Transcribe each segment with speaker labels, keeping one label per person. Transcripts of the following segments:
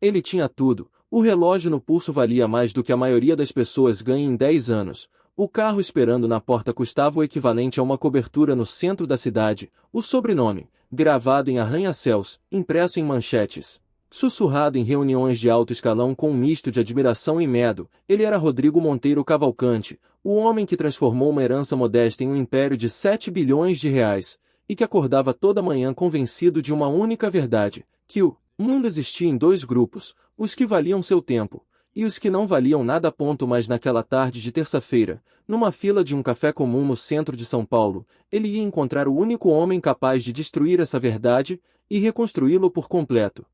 Speaker 1: Ele tinha tudo: o relógio no pulso valia mais do que a maioria das pessoas ganha em 10 anos, o carro esperando na porta custava o equivalente a uma cobertura no centro da cidade, o sobrenome, gravado em arranha-céus, impresso em manchetes, sussurrado em reuniões de alto escalão com um misto de admiração e medo, ele era Rodrigo Monteiro Cavalcante, o homem que transformou uma herança modesta em um império de 7 bilhões de reais, e que acordava toda manhã convencido de uma única verdade, que o mundo existia em dois grupos, os que valiam seu tempo, e os que não valiam nada. Mas naquela tarde de terça-feira, numa fila de um café comum no centro de São Paulo, ele ia encontrar o único homem capaz de destruir essa verdade e reconstruí-lo por completo.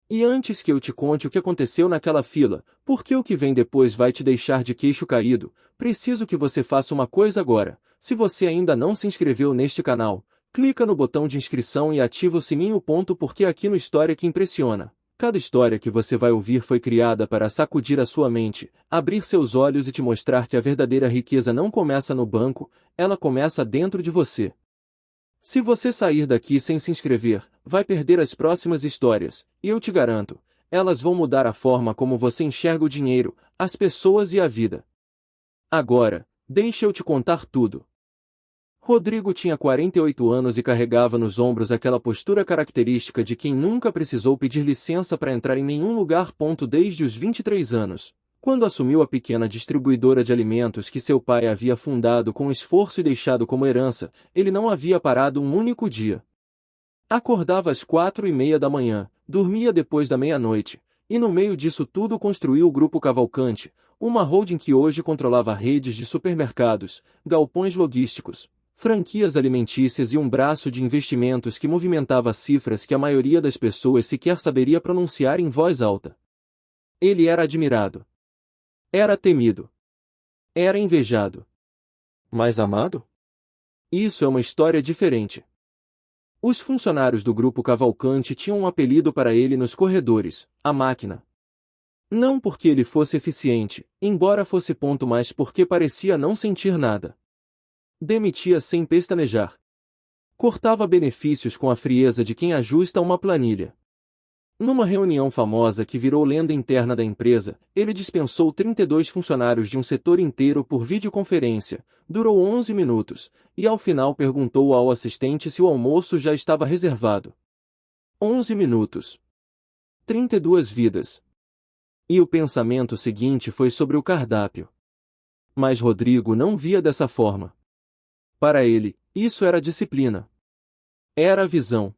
Speaker 1: E antes que eu te conte o que aconteceu naquela fila, porque o que vem depois vai te deixar de queixo caído, preciso que você faça uma coisa agora. Se você ainda não se inscreveu neste canal, clica no botão de inscrição e ativa o sininho. Porque aqui no História que Impressiona, cada história que você vai ouvir foi criada para sacudir a sua mente, abrir seus olhos e te mostrar que a verdadeira riqueza não começa no banco, ela começa dentro de você. Se você sair daqui sem se inscrever, vai perder as próximas histórias, e eu te garanto, elas vão mudar a forma como você enxerga o dinheiro, as pessoas e a vida. Agora, deixa eu te contar tudo. Rodrigo tinha 48 anos e carregava nos ombros aquela postura característica de quem nunca precisou pedir licença para entrar em nenhum lugar. Desde os 23 anos, quando assumiu a pequena distribuidora de alimentos que seu pai havia fundado com esforço e deixado como herança, ele não havia parado um único dia. Acordava às 4:30 da manhã, dormia depois da meia-noite, e no meio disso tudo construiu o Grupo Cavalcante, uma holding que hoje controlava redes de supermercados, galpões logísticos, franquias alimentícias e um braço de investimentos que movimentava cifras que a maioria das pessoas sequer saberia pronunciar em voz alta. Ele era admirado. Era temido. Era invejado. Mas amado? Isso é uma história diferente. Os funcionários do Grupo Cavalcante tinham um apelido para ele nos corredores: a Máquina. Não porque ele fosse eficiente, embora fosse, mas porque parecia não sentir nada. Demitia sem pestanejar. Cortava benefícios com a frieza de quem ajusta uma planilha. Numa reunião famosa que virou lenda interna da empresa, ele dispensou 32 funcionários de um setor inteiro por videoconferência, durou 11 minutos, e ao final perguntou ao assistente se o almoço já estava reservado. 11 minutos. 32 vidas. E o pensamento seguinte foi sobre o cardápio. Mas Rodrigo não via dessa forma. Para ele, isso era disciplina. Era a visão.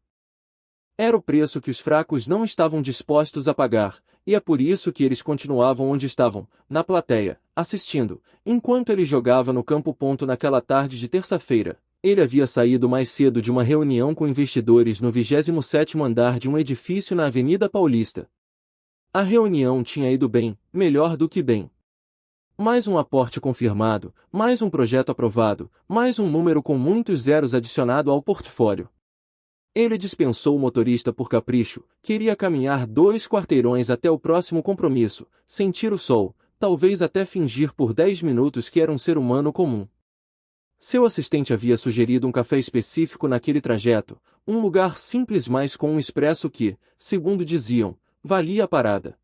Speaker 1: Era o preço que os fracos não estavam dispostos a pagar, e é por isso que eles continuavam onde estavam, na plateia, assistindo, enquanto ele jogava no campo. Naquela tarde de terça-feira, ele havia saído mais cedo de uma reunião com investidores no 27º andar de um edifício na Avenida Paulista. A reunião tinha ido bem, melhor do que bem. Mais um aporte confirmado, mais um projeto aprovado, mais um número com muitos zeros adicionado ao portfólio. Ele dispensou o motorista por capricho, queria caminhar 2 quarteirões até o próximo compromisso, sentir o sol, talvez até fingir por 10 minutos que era um ser humano comum. Seu assistente havia sugerido um café específico naquele trajeto, um lugar simples mas com um expresso que, segundo diziam, valia a parada.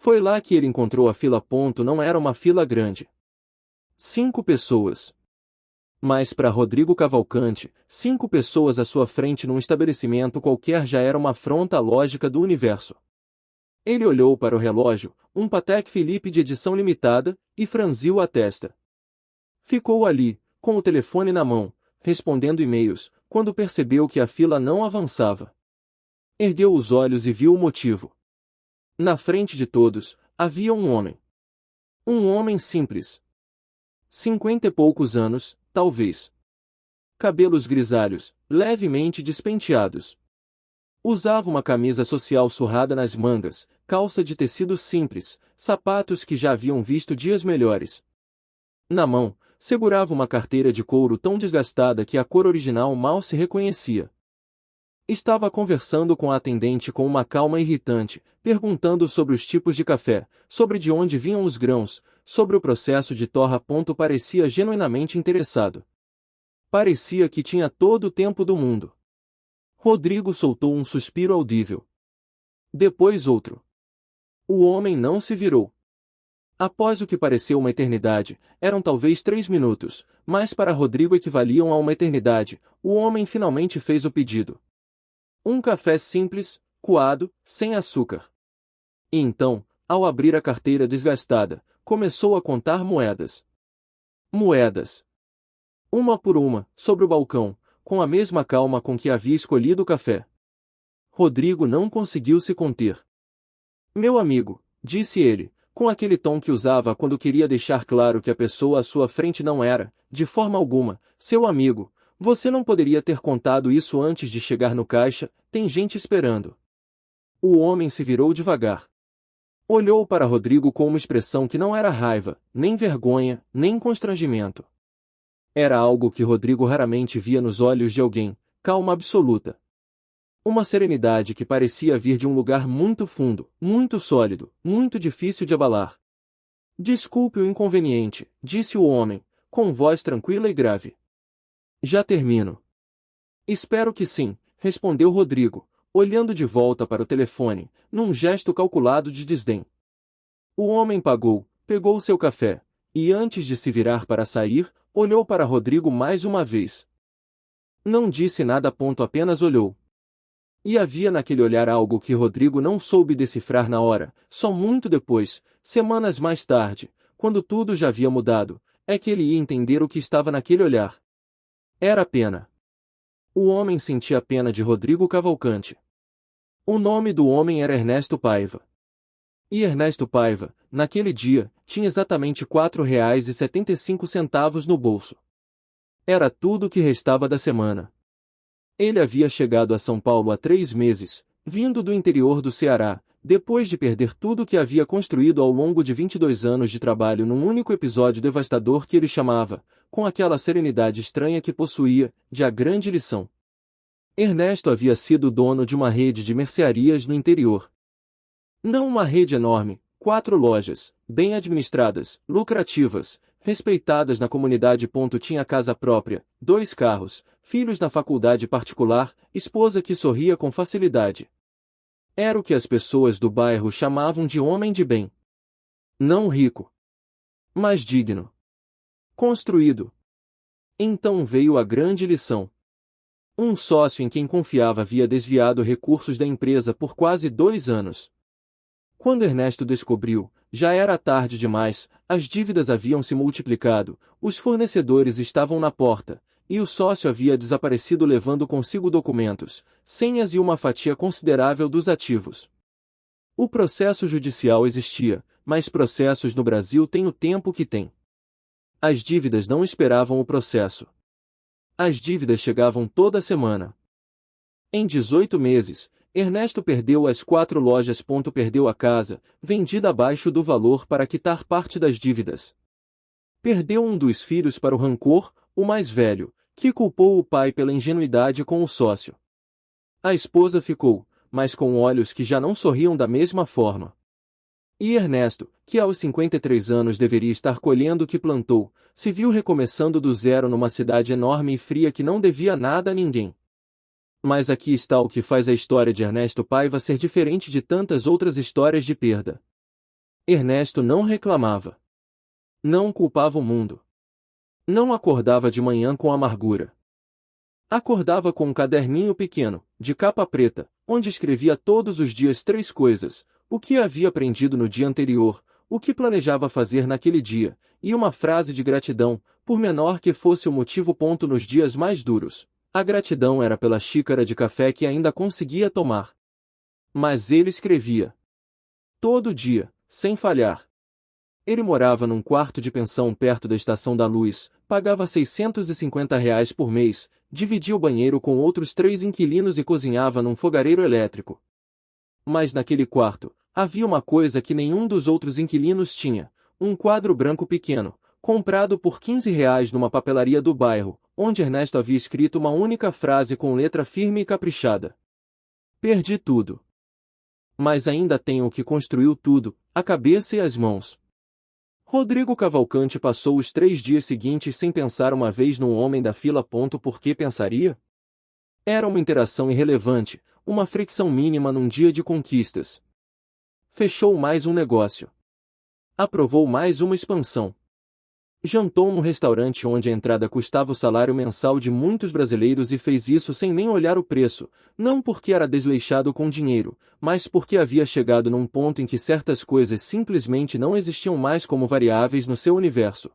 Speaker 1: Foi lá que ele encontrou a fila. Não era uma fila grande. 5 pessoas. Mas para Rodrigo Cavalcante, 5 pessoas à sua frente num estabelecimento qualquer já era uma afronta à lógica do universo. Ele olhou para o relógio, um Patek Philippe de edição limitada, e franziu a testa. Ficou ali, com o telefone na mão, respondendo e-mails, quando percebeu que a fila não avançava. Ergueu os olhos e viu o motivo. Na frente de todos, havia um homem. Um homem simples. 50 e poucos anos, talvez. Cabelos grisalhos, levemente despenteados. Usava uma camisa social surrada nas mangas, calça de tecido simples, sapatos que já haviam visto dias melhores. Na mão, segurava uma carteira de couro tão desgastada que a cor original mal se reconhecia. Estava conversando com a atendente com uma calma irritante, perguntando sobre os tipos de café, sobre de onde vinham os grãos, sobre o processo de torra. Parecia genuinamente interessado. Parecia que tinha todo o tempo do mundo. Rodrigo soltou um suspiro audível. Depois outro. O homem não se virou. Após o que pareceu uma eternidade, eram talvez 3 minutos, mas para Rodrigo equivaliam a uma eternidade. O homem finalmente fez o pedido. Um café simples, coado, sem açúcar. E então, ao abrir a carteira desgastada, começou a contar moedas. Moedas. Uma por uma, sobre o balcão, com a mesma calma com que havia escolhido o café. Rodrigo não conseguiu se conter. Meu amigo, disse ele, com aquele tom que usava quando queria deixar claro que a pessoa à sua frente não era, de forma alguma, seu amigo. Você não poderia ter contado isso antes de chegar no caixa, tem gente esperando. O homem se virou devagar. Olhou para Rodrigo com uma expressão que não era raiva, nem vergonha, nem constrangimento. Era algo que Rodrigo raramente via nos olhos de alguém, calma absoluta. Uma serenidade que parecia vir de um lugar muito fundo, muito sólido, muito difícil de abalar. Desculpe o inconveniente, disse o homem, com voz tranquila e grave. Já termino. Espero que sim, respondeu Rodrigo, olhando de volta para o telefone, num gesto calculado de desdém. O homem pegou seu café, e antes de se virar para sair, olhou para Rodrigo mais uma vez. Não disse nada, apenas olhou. E havia naquele olhar algo que Rodrigo não soube decifrar na hora, só muito depois, semanas mais tarde, quando tudo já havia mudado, é que ele ia entender o que estava naquele olhar. Era pena. O homem sentia pena de Rodrigo Cavalcante. O nome do homem era Ernesto Paiva. E Ernesto Paiva, naquele dia, tinha exatamente R$ 4,75 no bolso. Era tudo o que restava da semana. Ele havia chegado a São Paulo há 3 meses, vindo do interior do Ceará, depois de perder tudo o que havia construído ao longo de 22 anos de trabalho num único episódio devastador que ele chamava, com aquela serenidade estranha que possuía, de A Grande Lição. Ernesto havia sido dono de uma rede de mercearias no interior. Não uma rede enorme, 4 lojas, bem administradas, lucrativas, respeitadas na comunidade. Tinha casa própria, 2 carros, filhos na faculdade particular, esposa que sorria com facilidade. Era o que as pessoas do bairro chamavam de homem de bem. Não rico, mas digno. Construído. Então veio a grande lição. Um sócio em quem confiava havia desviado recursos da empresa por quase 2 anos. Quando Ernesto descobriu, já era tarde demais, as dívidas haviam se multiplicado, os fornecedores estavam na porta, e o sócio havia desaparecido levando consigo documentos, senhas e uma fatia considerável dos ativos. O processo judicial existia, mas processos no Brasil têm o tempo que têm. As dívidas não esperavam o processo. As dívidas chegavam toda semana. Em 18 meses, Ernesto perdeu as 4 lojas. Perdeu a casa, vendida abaixo do valor para quitar parte das dívidas. Perdeu um dos filhos para o rancor, o mais velho, que culpou o pai pela ingenuidade com o sócio. A esposa ficou, mas com olhos que já não sorriam da mesma forma. E Ernesto, que aos 53 anos deveria estar colhendo o que plantou, se viu recomeçando do zero numa cidade enorme e fria que não devia nada a ninguém. Mas aqui está o que faz a história de Ernesto Paiva ser diferente de tantas outras histórias de perda. Ernesto não reclamava. Não culpava o mundo. Não acordava de manhã com amargura. Acordava com um caderninho pequeno, de capa preta, onde escrevia todos os dias 3 coisas: o que havia aprendido no dia anterior, o que planejava fazer naquele dia, e uma frase de gratidão, por menor que fosse o motivo. Nos dias mais duros, a gratidão era pela xícara de café que ainda conseguia tomar. Mas ele escrevia. Todo dia, sem falhar. Ele morava num quarto de pensão perto da Estação da Luz, pagava R$ 650 por mês, dividia o banheiro com outros 3 inquilinos e cozinhava num fogareiro elétrico. Mas naquele quarto, havia uma coisa que nenhum dos outros inquilinos tinha: um quadro branco pequeno, comprado por R$ 15 numa papelaria do bairro, onde Ernesto havia escrito uma única frase com letra firme e caprichada. Perdi tudo. Mas ainda tenho o que construiu tudo, a cabeça e as mãos. Rodrigo Cavalcante passou os 3 dias seguintes sem pensar uma vez num homem da fila. Por que pensaria? Era uma interação irrelevante, Uma fricção mínima num dia de conquistas. Fechou mais um negócio. Aprovou mais uma expansão. Jantou no restaurante onde a entrada custava o salário mensal de muitos brasileiros e fez isso sem nem olhar o preço, não porque era desleixado com dinheiro, mas porque havia chegado num ponto em que certas coisas simplesmente não existiam mais como variáveis no seu universo.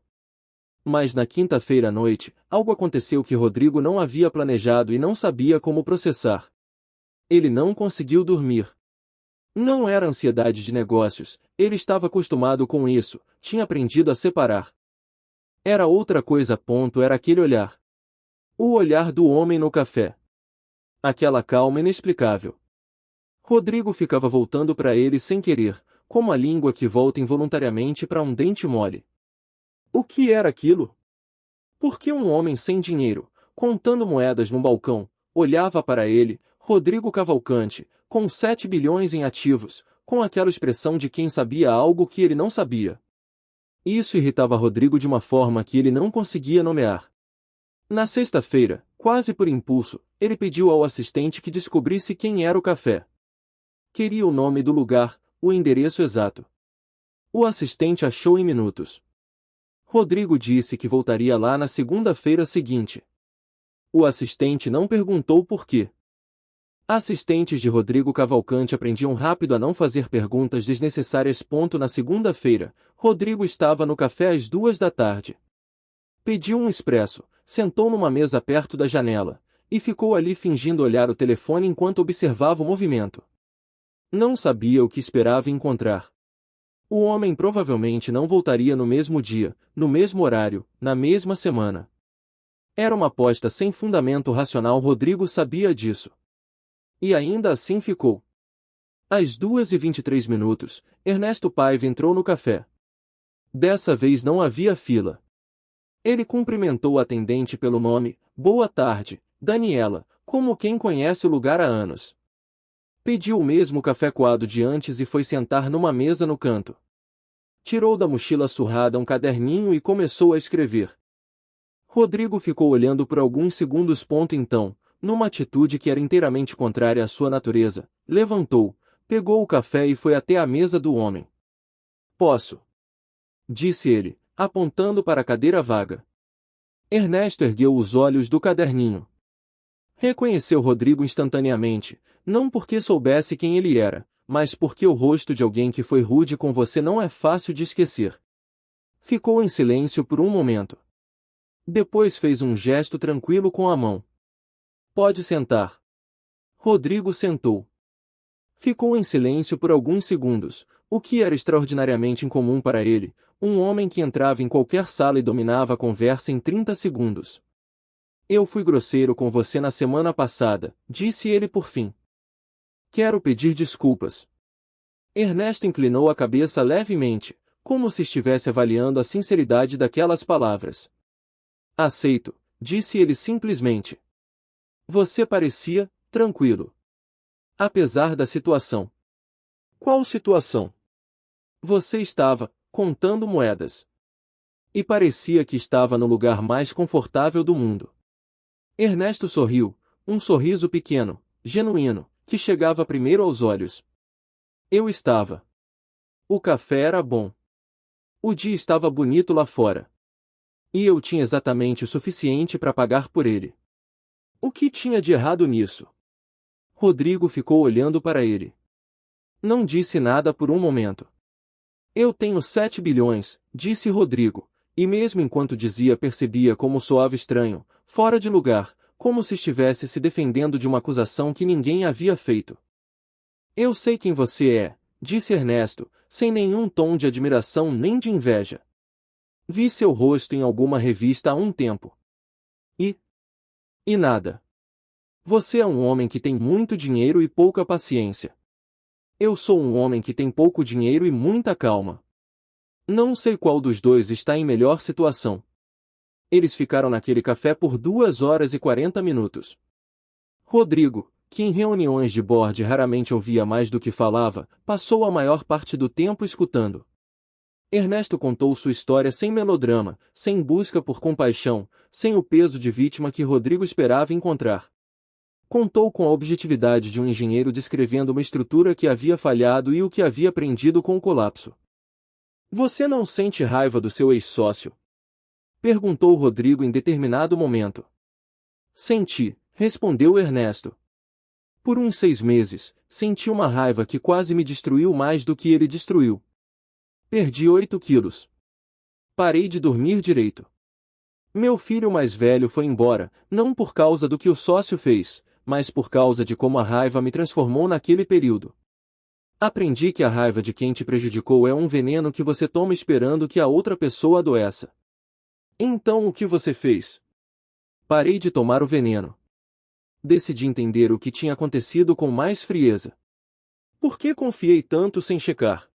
Speaker 1: Mas na quinta-feira à noite, algo aconteceu que Rodrigo não havia planejado e não sabia como processar. Ele não conseguiu dormir. Não era ansiedade de negócios, ele estava acostumado com isso, tinha aprendido a separar. Era outra coisa. Era aquele olhar. O olhar do homem no café. Aquela calma inexplicável. Rodrigo ficava voltando para ele sem querer, como a língua que volta involuntariamente para um dente mole. O que era aquilo? Por que um homem sem dinheiro, contando moedas no balcão, olhava para ele, Rodrigo Cavalcante, com 7 bilhões em ativos, com aquela expressão de quem sabia algo que ele não sabia? Isso irritava Rodrigo de uma forma que ele não conseguia nomear. Na sexta-feira, quase por impulso, ele pediu ao assistente que descobrisse quem era o café. Queria o nome do lugar, o endereço exato. O assistente achou em minutos. Rodrigo disse que voltaria lá na segunda-feira seguinte. O assistente não perguntou por quê. Assistentes de Rodrigo Cavalcante aprendiam rápido a não fazer perguntas desnecessárias. Na segunda-feira, Rodrigo estava no café às 2 da tarde. Pediu um expresso, sentou numa mesa perto da janela, e ficou ali fingindo olhar o telefone enquanto observava o movimento. Não sabia o que esperava encontrar. O homem provavelmente não voltaria no mesmo dia, no mesmo horário, na mesma semana. Era uma aposta sem fundamento racional. Rodrigo sabia disso. E ainda assim ficou. Às 2h23, Ernesto Paiva entrou no café. Dessa vez não havia fila. Ele cumprimentou a atendente pelo nome, "Boa tarde, Daniela", como quem conhece o lugar há anos. Pediu o mesmo café coado de antes e foi sentar numa mesa no canto. Tirou da mochila surrada um caderninho e começou a escrever. Rodrigo ficou olhando por alguns segundos. Então, numa atitude que era inteiramente contrária à sua natureza, levantou, pegou o café e foi até a mesa do homem. "Posso?", disse ele, apontando para a cadeira vaga. Ernesto ergueu os olhos do caderninho. Reconheceu Rodrigo instantaneamente, não porque soubesse quem ele era, mas porque o rosto de alguém que foi rude com você não é fácil de esquecer. Ficou em silêncio por um momento. Depois fez um gesto tranquilo com a mão. "Pode sentar." Rodrigo sentou. Ficou em silêncio por alguns segundos, o que era extraordinariamente incomum para ele, um homem que entrava em qualquer sala e dominava a conversa em 30 segundos. "Eu fui grosseiro com você na semana passada", disse ele por fim. "Quero pedir desculpas." Ernesto inclinou a cabeça levemente, como se estivesse avaliando a sinceridade daquelas palavras. "Aceito", disse ele simplesmente. "Você parecia tranquilo. Apesar da situação." "Qual situação?" "Você estava contando moedas. E parecia que estava no lugar mais confortável do mundo." Ernesto sorriu, um sorriso pequeno, genuíno, que chegava primeiro aos olhos. "Eu estava. O café era bom. O dia estava bonito lá fora. E eu tinha exatamente o suficiente para pagar por ele." O que tinha de errado nisso? Rodrigo ficou olhando para ele. Não disse nada por um momento. "Eu tenho 7 bilhões, disse Rodrigo, e mesmo enquanto dizia percebia como soava estranho, fora de lugar, como se estivesse se defendendo de uma acusação que ninguém havia feito. "Eu sei quem você é", disse Ernesto, sem nenhum tom de admiração nem de inveja. "Vi seu rosto em alguma revista há um tempo. E nada. Você é um homem que tem muito dinheiro e pouca paciência. Eu sou um homem que tem pouco dinheiro e muita calma. Não sei qual dos dois está em melhor situação." Eles ficaram naquele café por 2 horas e 40 minutos. Rodrigo, que em reuniões de board raramente ouvia mais do que falava, passou a maior parte do tempo escutando. Ernesto contou sua história sem melodrama, sem busca por compaixão, sem o peso de vítima que Rodrigo esperava encontrar. Contou com a objetividade de um engenheiro descrevendo uma estrutura que havia falhado e o que havia aprendido com o colapso. Você não sente raiva do seu ex-sócio? Perguntou Rodrigo em determinado momento. Senti, respondeu Ernesto. Por uns 6 meses, senti uma raiva que quase me destruiu mais do que ele destruiu. Perdi 8 quilos. Parei de dormir direito. Meu filho mais velho foi embora, não por causa do que o sócio fez, mas por causa de como a raiva me transformou naquele período. Aprendi que a raiva de quem te prejudicou é um veneno que você toma esperando que a outra pessoa adoeça. Então o que você fez? Parei de tomar o veneno. Decidi entender o que tinha acontecido com mais frieza. Por que confiei tanto sem checar?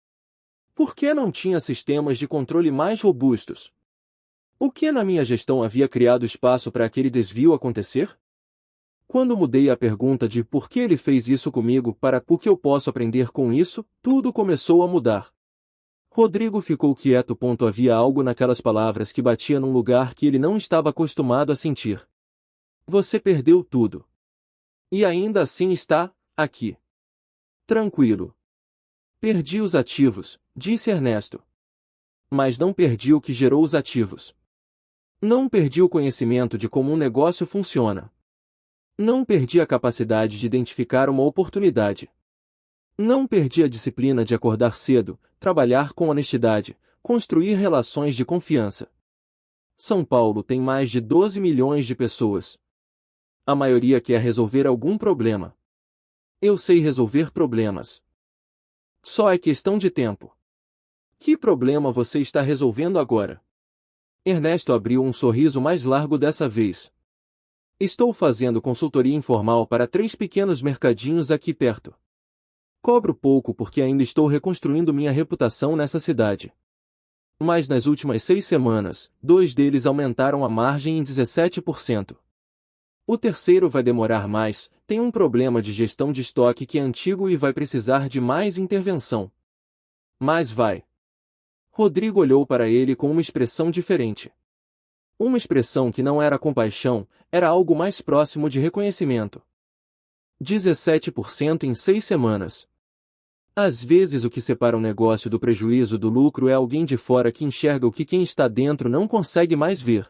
Speaker 1: Por que não tinha sistemas de controle mais robustos? O que na minha gestão havia criado espaço para aquele desvio acontecer? Quando mudei a pergunta de por que ele fez isso comigo para o que eu posso aprender com isso, tudo começou a mudar. Rodrigo ficou quieto. Havia algo naquelas palavras que batia num lugar que ele não estava acostumado a sentir. Você perdeu tudo. E ainda assim está aqui. Tranquilo. Perdi os ativos, disse Ernesto. Mas não perdi o que gerou os ativos. Não perdi o conhecimento de como um negócio funciona. Não perdi a capacidade de identificar uma oportunidade. Não perdi a disciplina de acordar cedo, trabalhar com honestidade, construir relações de confiança. São Paulo tem mais de 12 milhões de pessoas. A maioria quer resolver algum problema. Eu sei resolver problemas. Só é questão de tempo. Que problema você está resolvendo agora? Ernesto abriu um sorriso mais largo dessa vez. Estou fazendo consultoria informal para 3 pequenos mercadinhos aqui perto. Cobro pouco porque ainda estou reconstruindo minha reputação nessa cidade. Mas nas últimas 6 semanas, 2 deles aumentaram a margem em 17%. O terceiro vai demorar mais, tem um problema de gestão de estoque que é antigo e vai precisar de mais intervenção. Mas vai. Rodrigo olhou para ele com uma expressão diferente. Uma expressão que não era compaixão, era algo mais próximo de reconhecimento. 17% em 6 semanas. Às vezes o que separa um negócio do prejuízo do lucro é alguém de fora que enxerga o que quem está dentro não consegue mais ver.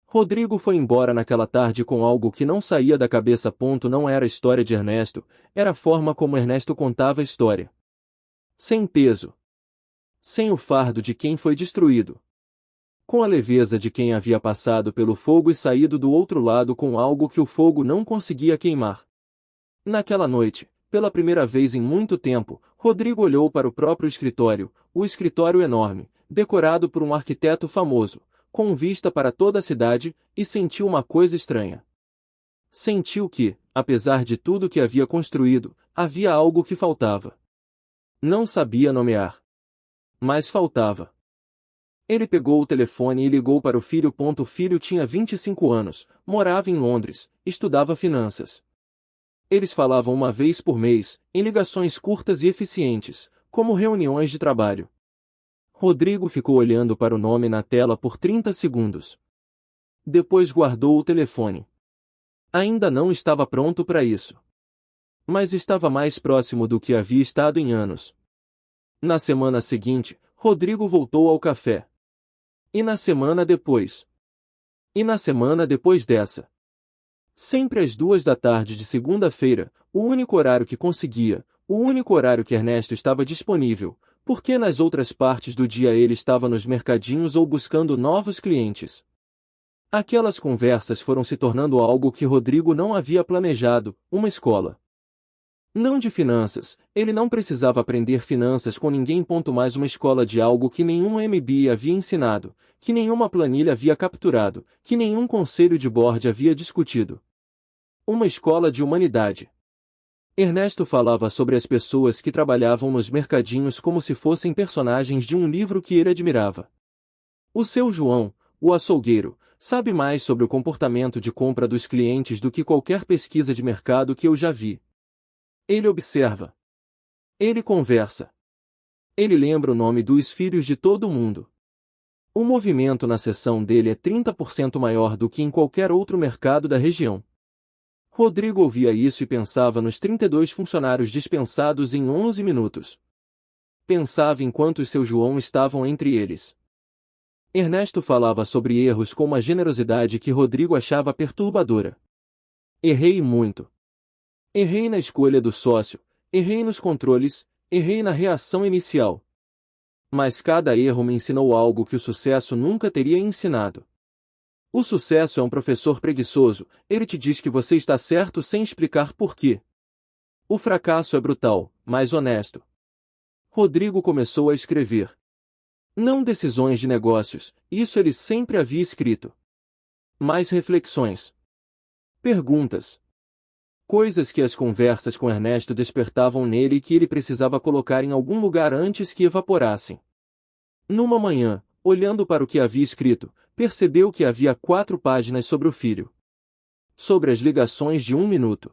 Speaker 1: Rodrigo foi embora naquela tarde com algo que não saía da cabeça. Não era a história de Ernesto, era a forma como Ernesto contava a história. Sem peso. Sem o fardo de quem foi destruído. Com a leveza de quem havia passado pelo fogo e saído do outro lado com algo que o fogo não conseguia queimar. Naquela noite, pela primeira vez em muito tempo, Rodrigo olhou para o próprio escritório, o escritório enorme, decorado por um arquiteto famoso, com vista para toda a cidade, e sentiu uma coisa estranha. Sentiu que, apesar de tudo que havia construído, havia algo que faltava. Não sabia nomear. Mas faltava. Ele pegou o telefone e ligou para o filho. O filho tinha 25 anos, morava em Londres, estudava finanças. Eles falavam uma vez por mês, em ligações curtas e eficientes, como reuniões de trabalho. Rodrigo ficou olhando para o nome na tela por 30 segundos. Depois guardou o telefone. Ainda não estava pronto para isso. Mas estava mais próximo do que havia estado em anos. Na semana seguinte, Rodrigo voltou ao café. E na semana depois? E na semana depois dessa? Sempre às 2 da tarde de segunda-feira, o único horário que conseguia, o único horário que Ernesto estava disponível, porque nas outras partes do dia ele estava nos mercadinhos ou buscando novos clientes. Aquelas conversas foram se tornando algo que Rodrigo não havia planejado, uma escola. Não de finanças, ele não precisava aprender finanças com ninguém. Mais uma escola de algo que nenhum MBA havia ensinado, que nenhuma planilha havia capturado, que nenhum conselho de board havia discutido. Uma escola de humanidade. Ernesto falava sobre as pessoas que trabalhavam nos mercadinhos como se fossem personagens de um livro que ele admirava. O seu João, o açougueiro, sabe mais sobre o comportamento de compra dos clientes do que qualquer pesquisa de mercado que eu já vi. Ele observa. Ele conversa. Ele lembra o nome dos filhos de todo mundo. O movimento na seção dele é 30% maior do que em qualquer outro mercado da região. Rodrigo ouvia isso e pensava nos 32 funcionários dispensados em 11 minutos. Pensava em quantos seu João estavam entre eles. Ernesto falava sobre erros com uma generosidade que Rodrigo achava perturbadora. Errei muito. Errei na escolha do sócio, errei nos controles, errei na reação inicial. Mas cada erro me ensinou algo que o sucesso nunca teria ensinado. O sucesso é um professor preguiçoso, ele te diz que você está certo sem explicar por quê. O fracasso é brutal, mas honesto. Rodrigo começou a escrever. Não decisões de negócios, isso ele sempre havia escrito. Mas reflexões. Perguntas. Coisas que as conversas com Ernesto despertavam nele e que ele precisava colocar em algum lugar antes que evaporassem. Numa manhã, olhando para o que havia escrito, percebeu que havia 4 páginas sobre o filho. Sobre as ligações de 1 minuto.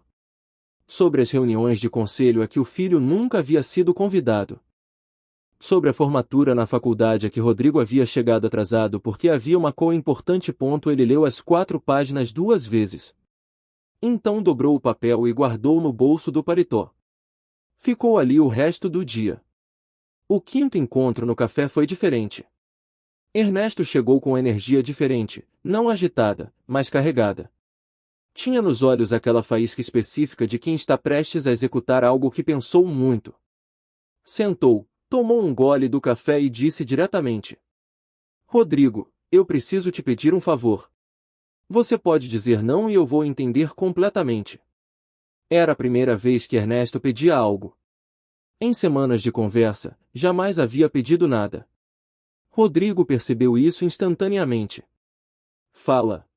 Speaker 1: Sobre as reuniões de conselho a que o filho nunca havia sido convidado. Sobre a formatura na faculdade a que Rodrigo havia chegado atrasado porque havia uma importante ponto. Ele leu as 4 páginas 2 vezes. Então dobrou o papel e guardou no bolso do paletó. Ficou ali o resto do dia. O 5º encontro no café foi diferente. Ernesto chegou com energia diferente, não agitada, mas carregada. Tinha nos olhos aquela faísca específica de quem está prestes a executar algo que pensou muito. Sentou, tomou um gole do café e disse diretamente: Rodrigo, eu preciso te pedir um favor. Você pode dizer não e eu vou entender completamente. Era a primeira vez que Ernesto pedia algo. Em semanas de conversa, jamais havia pedido nada. Rodrigo percebeu isso instantaneamente. Fala.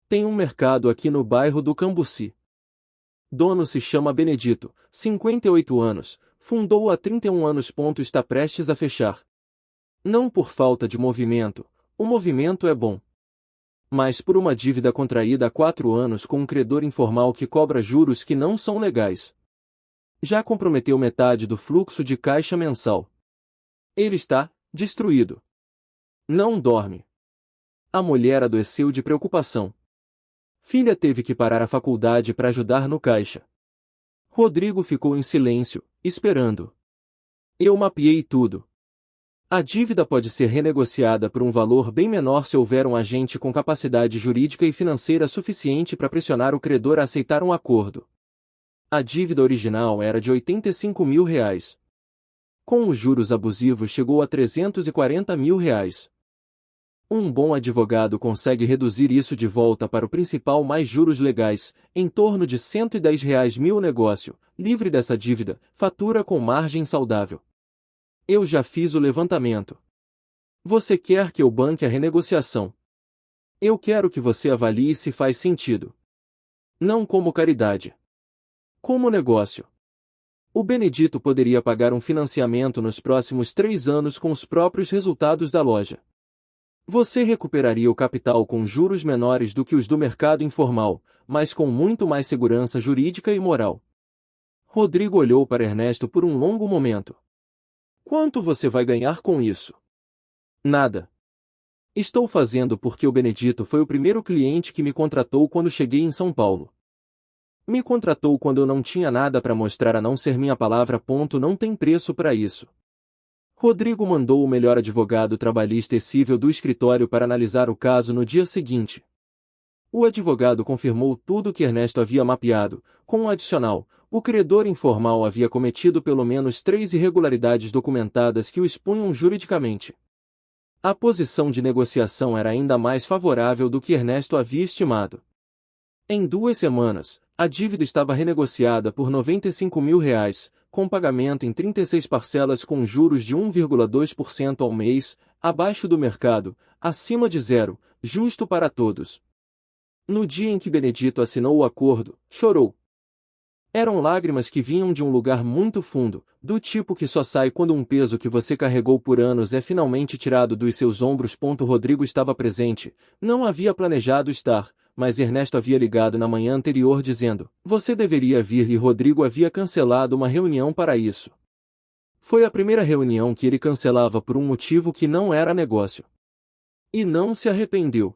Speaker 1: Tem um mercado aqui no bairro do Cambuci. Dono se chama Benedito, 58 anos, fundou há 31 anos. Está prestes a fechar. Não por falta de movimento, o movimento é bom. Mas por uma dívida contraída há 4 anos com um credor informal que cobra juros que não são legais. Já comprometeu metade do fluxo de caixa mensal. Ele está destruído. Não dorme. A mulher adoeceu de preocupação. Filha teve que parar a faculdade para ajudar no caixa. Rodrigo ficou em silêncio, esperando. Eu mapeei tudo. A dívida pode ser renegociada por um valor bem menor se houver um agente com capacidade jurídica e financeira suficiente para pressionar o credor a aceitar um acordo. A dívida original era de R$ 85 mil. Com os juros abusivos chegou a R$ 340 mil. Um bom advogado consegue reduzir isso de volta para o principal mais juros legais, em torno de R$ 110 mil. Negócio, livre dessa dívida, fatura com margem saudável. Eu já fiz o levantamento. Você quer que eu banque a renegociação? Eu quero que você avalie se faz sentido. Não como caridade. Como negócio. O Benedito poderia pagar um financiamento nos próximos 3 anos com os próprios resultados da loja. Você recuperaria o capital com juros menores do que os do mercado informal, mas com muito mais segurança jurídica e moral. Rodrigo olhou para Ernesto por um longo momento. Quanto você vai ganhar com isso? Nada. Estou fazendo porque o Benedito foi o primeiro cliente que me contratou quando cheguei em São Paulo. Me contratou quando eu não tinha nada para mostrar a não ser minha palavra. Não tem preço para isso. Rodrigo mandou o melhor advogado trabalhista possível do escritório para analisar o caso no dia seguinte. O advogado confirmou tudo que Ernesto havia mapeado, com um adicional: o credor informal havia cometido pelo menos 3 irregularidades documentadas que o expunham juridicamente. A posição de negociação era ainda mais favorável do que Ernesto havia estimado. Em 2 semanas, a dívida estava renegociada por R$ 95 mil, com pagamento em 36 parcelas com juros de 1,2% ao mês, abaixo do mercado, acima de zero, justo para todos. No dia em que Benedito assinou o acordo, chorou. Eram lágrimas que vinham de um lugar muito fundo, do tipo que só sai quando um peso que você carregou por anos é finalmente tirado dos seus ombros. Rodrigo estava presente, não havia planejado estar, mas Ernesto havia ligado na manhã anterior dizendo: você deveria vir, e Rodrigo havia cancelado uma reunião para isso. Foi a primeira reunião que ele cancelava por um motivo que não era negócio. E não se arrependeu.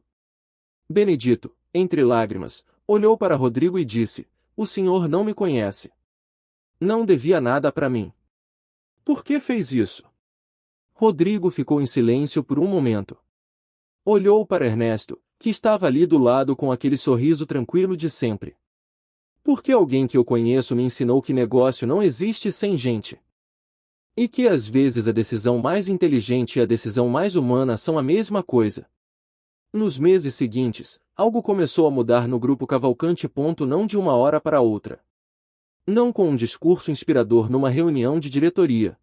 Speaker 1: Benedito, entre lágrimas, Olhou para Rodrigo e disse: "O senhor não me conhece. Não devia nada para mim. Por que fez isso?" Rodrigo ficou em silêncio por um momento. Olhou para Ernesto, que estava ali do lado com aquele sorriso tranquilo de sempre. "Porque alguém que eu conheço me ensinou que negócio não existe sem gente. E que às vezes a decisão mais inteligente e a decisão mais humana são a mesma coisa." Nos meses seguintes, algo começou a mudar no grupo Cavalcante. Não de uma hora para outra. Não com um discurso inspirador numa reunião de diretoria.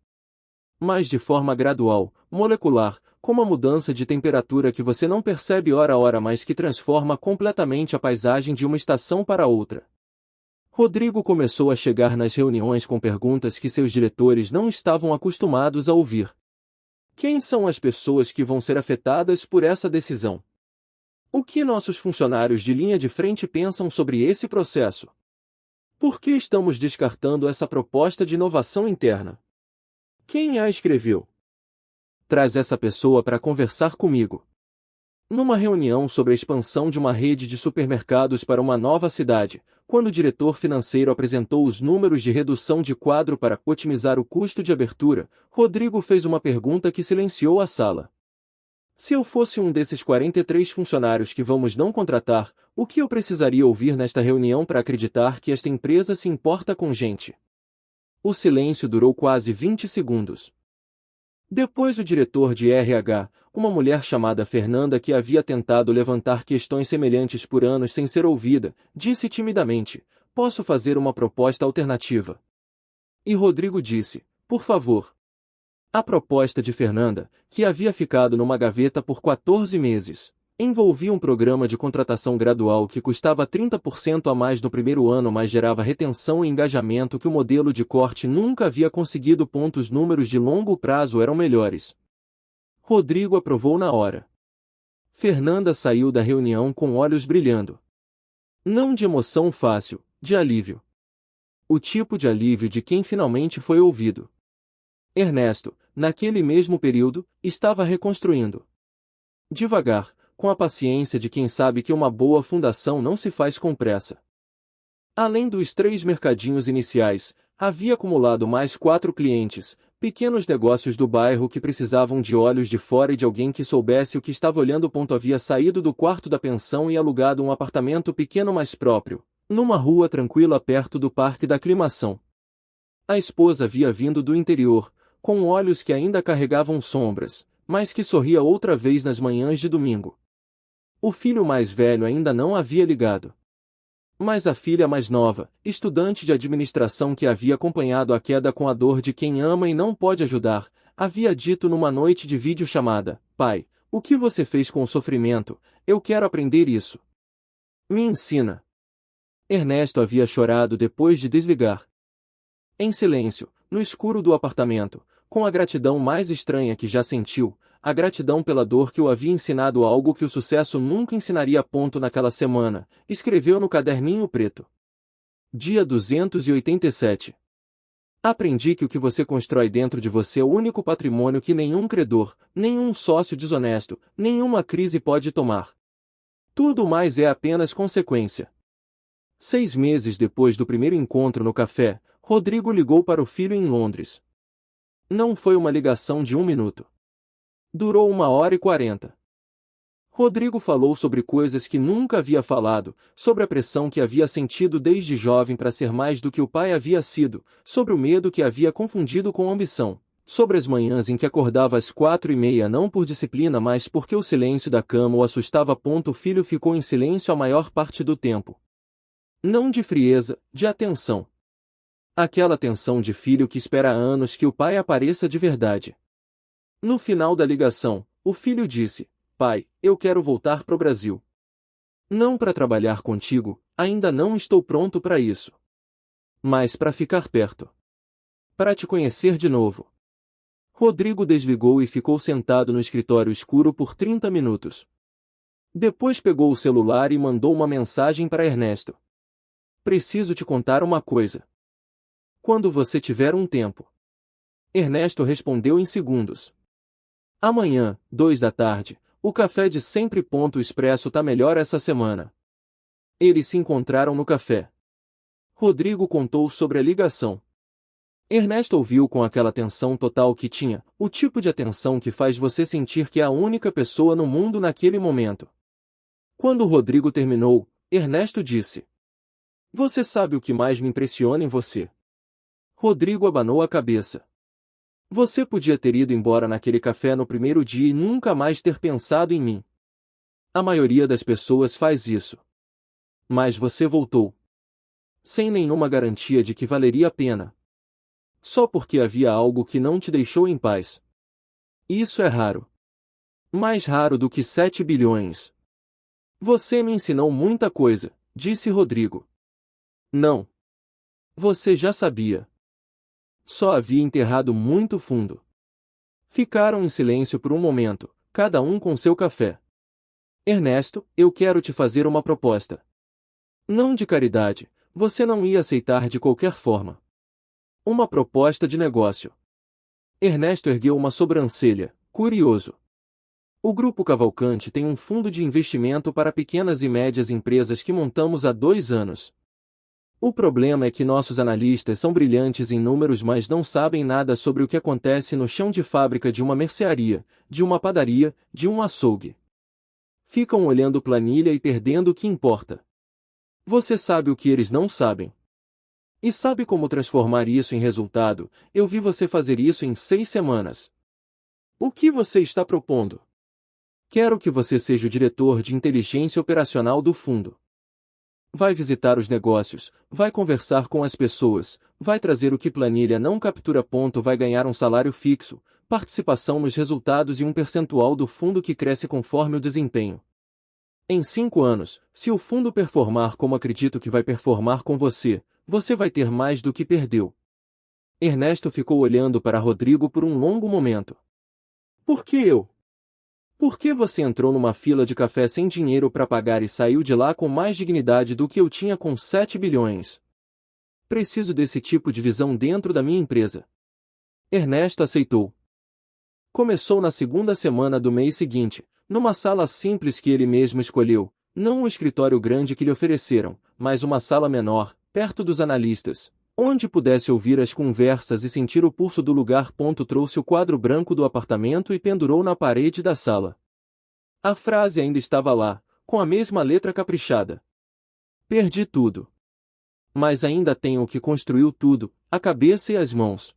Speaker 1: Mas de forma gradual, molecular, como a mudança de temperatura que você não percebe hora a hora, mas que transforma completamente a paisagem de uma estação para outra. Rodrigo começou a chegar nas reuniões com perguntas que seus diretores não estavam acostumados a ouvir. Quem são as pessoas que vão ser afetadas por essa decisão? O que nossos funcionários de linha de frente pensam sobre esse processo? Por que estamos descartando essa proposta de inovação interna? Quem a escreveu? Traz essa pessoa para conversar comigo. Numa reunião sobre a expansão de uma rede de supermercados para uma nova cidade, quando o diretor financeiro apresentou os números de redução de quadro para otimizar o custo de abertura, Rodrigo fez uma pergunta que silenciou a sala. "Se eu fosse um desses 43 funcionários que vamos não contratar, o que eu precisaria ouvir nesta reunião para acreditar que esta empresa se importa com gente?" O silêncio durou quase 20 segundos. Depois o diretor de RH, uma mulher chamada Fernanda que havia tentado levantar questões semelhantes por anos sem ser ouvida, disse timidamente: "Posso fazer uma proposta alternativa?" E Rodrigo disse: "Por favor." A proposta de Fernanda, que havia ficado numa gaveta por 14 meses, envolvia um programa de contratação gradual que custava 30% a mais no primeiro ano, mas gerava retenção e engajamento que o modelo de corte nunca havia conseguido. Os números de longo prazo eram melhores. Rodrigo aprovou na hora. Fernanda saiu da reunião com olhos brilhando. Não de emoção fácil, de alívio. O tipo de alívio de quem finalmente foi ouvido. Ernesto, naquele mesmo período, estava reconstruindo. Devagar, com a paciência de quem sabe que uma boa fundação não se faz com pressa. Além dos 3 mercadinhos iniciais, havia acumulado mais 4 clientes, pequenos negócios do bairro que precisavam de olhos de fora e de alguém que soubesse o que estava olhando. Havia saído do quarto da pensão e alugado um apartamento pequeno mais próprio, numa rua tranquila perto do Parque da Aclimação. A esposa havia vindo do interior, com olhos que ainda carregavam sombras, mas que sorria outra vez nas manhãs de domingo. O filho mais velho ainda não havia ligado. Mas a filha mais nova, estudante de administração que havia acompanhado a queda com a dor de quem ama e não pode ajudar, havia dito numa noite de videochamada: "Pai, o que você fez com o sofrimento? Eu quero aprender isso. Me ensina." Ernesto havia chorado depois de desligar. Em silêncio, no escuro do apartamento, com a gratidão mais estranha que já sentiu, a gratidão pela dor que o havia ensinado algo que o sucesso nunca ensinaria. Naquela semana, escreveu no caderninho preto. Dia 287. Aprendi que o que você constrói dentro de você é o único patrimônio que nenhum credor, nenhum sócio desonesto, nenhuma crise pode tomar. Tudo mais é apenas consequência. 6 meses depois do primeiro encontro no café, Rodrigo ligou para o filho em Londres. Não foi uma ligação de 1 minuto. Durou 1h40. Rodrigo falou sobre coisas que nunca havia falado, sobre a pressão que havia sentido desde jovem para ser mais do que o pai havia sido, sobre o medo que havia confundido com ambição, sobre as manhãs em que acordava às 4h30 não por disciplina mas porque o silêncio da cama o assustava. O filho ficou em silêncio a maior parte do tempo. Não de frieza, de atenção. Aquela atenção de filho que espera há anos que o pai apareça de verdade. No final da ligação, o filho disse: "Pai, eu quero voltar pro Brasil. Não para trabalhar contigo, ainda não estou pronto para isso. Mas para ficar perto. Para te conhecer de novo." Rodrigo desligou e ficou sentado no escritório escuro por 30 minutos. Depois pegou o celular e mandou uma mensagem para Ernesto. "Preciso te contar uma coisa. Quando você tiver um tempo." Ernesto respondeu em segundos. "Amanhã, 2 da tarde, o café de sempre. O expresso tá melhor essa semana." Eles se encontraram no café. Rodrigo contou sobre a ligação. Ernesto ouviu com aquela atenção total que tinha, o tipo de atenção que faz você sentir que é a única pessoa no mundo naquele momento. Quando Rodrigo terminou, Ernesto disse: "Você sabe o que mais me impressiona em você?" Rodrigo abanou a cabeça. "Você podia ter ido embora naquele café no primeiro dia e nunca mais ter pensado em mim. A maioria das pessoas faz isso. Mas você voltou. Sem nenhuma garantia de que valeria a pena. Só porque havia algo que não te deixou em paz. Isso é raro. Mais raro do que 7 bilhões. Você me ensinou muita coisa", disse Rodrigo. "Não. Você já sabia. Só havia enterrado muito fundo." Ficaram em silêncio por um momento, cada um com seu café. "Ernesto, eu quero te fazer uma proposta. Não de caridade, você não ia aceitar de qualquer forma. Uma proposta de negócio." Ernesto ergueu uma sobrancelha, curioso. "O Grupo Cavalcante tem um fundo de investimento para pequenas e médias empresas que montamos há 2 anos. O problema é que nossos analistas são brilhantes em números, mas não sabem nada sobre o que acontece no chão de fábrica de uma mercearia, de uma padaria, de um açougue. Ficam olhando planilha e perdendo o que importa. Você sabe o que eles não sabem. E sabe como transformar isso em resultado. Eu vi você fazer isso em 6 semanas. O que você está propondo? Quero que você seja o diretor de inteligência operacional do fundo. Vai visitar os negócios, vai conversar com as pessoas, vai trazer o que planilha não captura. Vai ganhar um salário fixo, participação nos resultados e um percentual do fundo que cresce conforme o desempenho. Em 5 anos, se o fundo performar como acredito que vai performar com você, você vai ter mais do que perdeu." Ernesto ficou olhando para Rodrigo por um longo momento. "Por que eu? Por que você entrou numa fila de café sem dinheiro para pagar e saiu de lá com mais dignidade do que eu tinha com 7 bilhões? Preciso desse tipo de visão dentro da minha empresa." Ernesto aceitou. Começou na segunda semana do mês seguinte, numa sala simples que ele mesmo escolheu, não um escritório grande que lhe ofereceram, mas uma sala menor, perto dos analistas, onde pudesse ouvir as conversas e sentir o pulso do lugar. Trouxe o quadro branco do apartamento e pendurou na parede da sala. A frase ainda estava lá, com a mesma letra caprichada. "Perdi tudo. Mas ainda tenho o que construiu tudo, a cabeça e as mãos."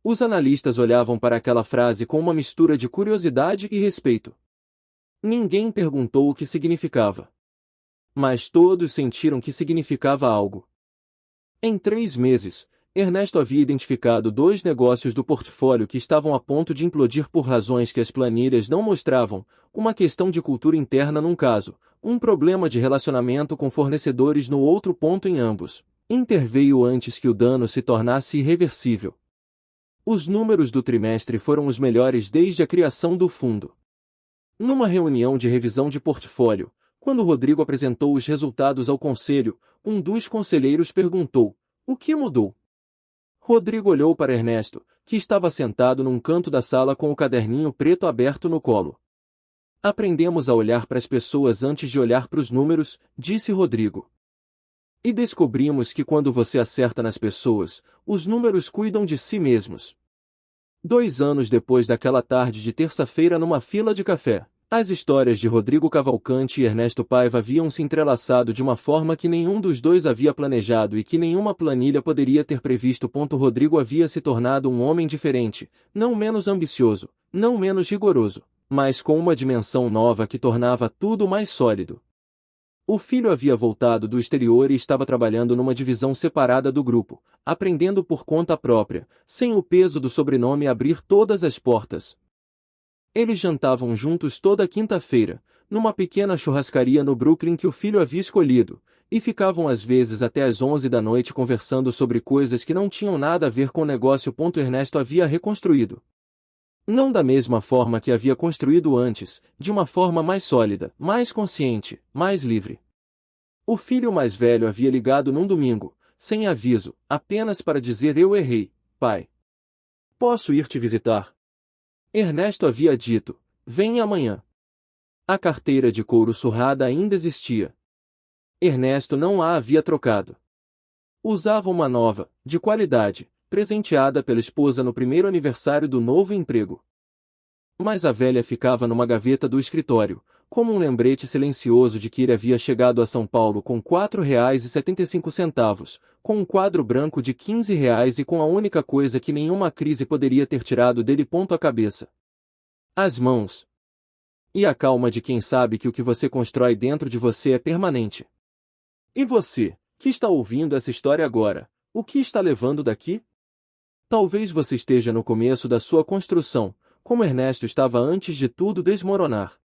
Speaker 1: Os analistas olhavam para aquela frase com uma mistura de curiosidade e respeito. Ninguém perguntou o que significava. Mas todos sentiram que significava algo. Em 3 meses, Ernesto havia identificado 2 negócios do portfólio que estavam a ponto de implodir por razões que as planilhas não mostravam, uma questão de cultura interna num caso, um problema de relacionamento com fornecedores no outro. Em ambos, interveio antes que o dano se tornasse irreversível. Os números do trimestre foram os melhores desde a criação do fundo. Numa reunião de revisão de portfólio, quando Rodrigo apresentou os resultados ao conselho, um dos conselheiros perguntou: "O que mudou?" Rodrigo olhou para Ernesto, que estava sentado num canto da sala com o caderninho preto aberto no colo. "Aprendemos a olhar para as pessoas antes de olhar para os números", disse Rodrigo. "E descobrimos que quando você acerta nas pessoas, os números cuidam de si mesmos." 2 anos depois daquela tarde de terça-feira numa fila de café, as histórias de Rodrigo Cavalcante e Ernesto Paiva haviam se entrelaçado de uma forma que nenhum dos dois havia planejado e que nenhuma planilha poderia ter previsto. Rodrigo havia se tornado um homem diferente, não menos ambicioso, não menos rigoroso, mas com uma dimensão nova que tornava tudo mais sólido. O filho havia voltado do exterior e estava trabalhando numa divisão separada do grupo, aprendendo por conta própria, sem o peso do sobrenome abrir todas as portas. Eles jantavam juntos toda quinta-feira, numa pequena churrascaria no Brooklyn que o filho havia escolhido, e ficavam às vezes até às 11 da noite conversando sobre coisas que não tinham nada a ver com o negócio. Ernesto havia reconstruído. Não da mesma forma que havia construído antes, de uma forma mais sólida, mais consciente, mais livre. O filho mais velho havia ligado num domingo, sem aviso, apenas para dizer: "Eu errei, pai. Posso ir te visitar?" Ernesto havia dito: "Venha amanhã." A carteira de couro surrada ainda existia. Ernesto não a havia trocado. Usava uma nova, de qualidade, presenteada pela esposa no primeiro aniversário do novo emprego. Mas a velha ficava numa gaveta do escritório, como um lembrete silencioso de que ele havia chegado a São Paulo com R$ 4,75, com um quadro branco de R$ 15 e com a única coisa que nenhuma crise poderia ter tirado dele ponto a cabeça. As mãos. E a calma de quem sabe que o que você constrói dentro de você é permanente. E você, que está ouvindo essa história agora, o que está levando daqui? Talvez você esteja no começo da sua construção, como Ernesto estava antes de tudo desmoronar.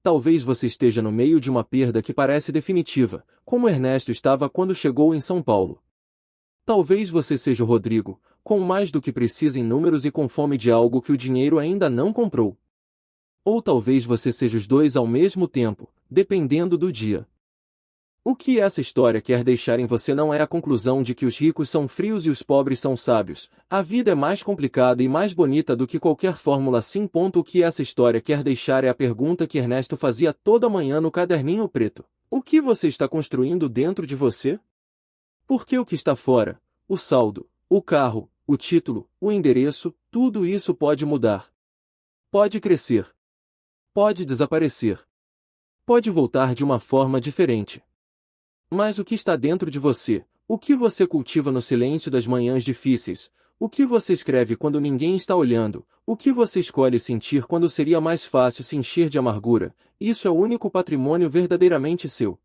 Speaker 1: Talvez você esteja no meio de uma perda que parece definitiva, como Ernesto estava quando chegou em São Paulo. Talvez você seja o Rodrigo, com mais do que precisa em números e com fome de algo que o dinheiro ainda não comprou. Ou talvez você seja os dois ao mesmo tempo, dependendo do dia. O que essa história quer deixar em você não é a conclusão de que os ricos são frios e os pobres são sábios. A vida é mais complicada e mais bonita do que qualquer fórmula sim. O que essa história quer deixar é a pergunta que Ernesto fazia toda manhã no caderninho preto. O que você está construindo dentro de você? Porque o que está fora, o saldo, o carro, o título, o endereço, tudo isso pode mudar. Pode crescer. Pode desaparecer. Pode voltar de uma forma diferente. Mas o que está dentro de você, o que você cultiva no silêncio das manhãs difíceis, o que você escreve quando ninguém está olhando, o que você escolhe sentir quando seria mais fácil se encher de amargura, isso é o único patrimônio verdadeiramente seu.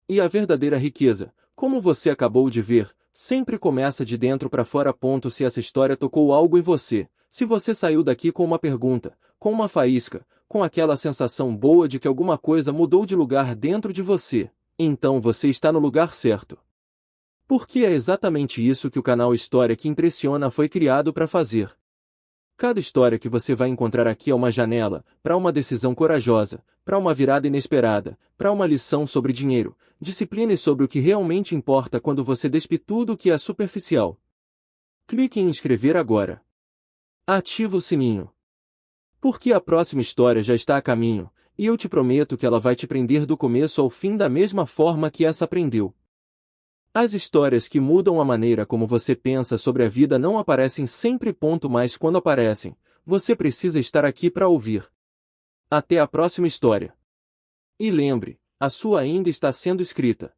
Speaker 1: E a verdadeira riqueza, como você acabou de ver, sempre começa de dentro para fora. Se essa história tocou algo em você, se você saiu daqui com uma pergunta, com uma faísca, com aquela sensação boa de que alguma coisa mudou de lugar dentro de você, então você está no lugar certo. Porque é exatamente isso que o canal História que Impressiona foi criado para fazer. Cada história que você vai encontrar aqui é uma janela, para uma decisão corajosa, para uma virada inesperada, para uma lição sobre dinheiro, disciplina e sobre o que realmente importa quando você despe tudo o que é superficial. Clique em inscrever agora. Ativa o sininho. Porque a próxima história já está a caminho, e eu te prometo que ela vai te prender do começo ao fim da mesma forma que essa prendeu. As histórias que mudam a maneira como você pensa sobre a vida não aparecem sempre. Mas quando aparecem, você precisa estar aqui para ouvir. Até a próxima história. E lembre, a sua ainda está sendo escrita.